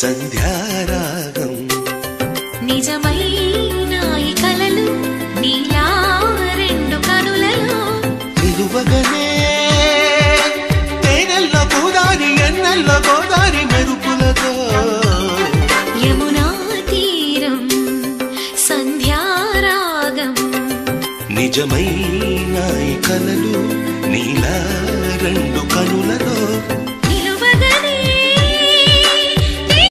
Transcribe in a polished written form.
సంధ్యారాగం నిజమైన ఈ కలలు నీలా రెండు కనులలో నిలువగనే తేనెల్లో గోదారి ఎన్నెల్లో గోదారి మెరుపులతో యమునా తీరం సంధ్యారాగం నిజమైన ఈ కలలు నీలా రెండు కనులలో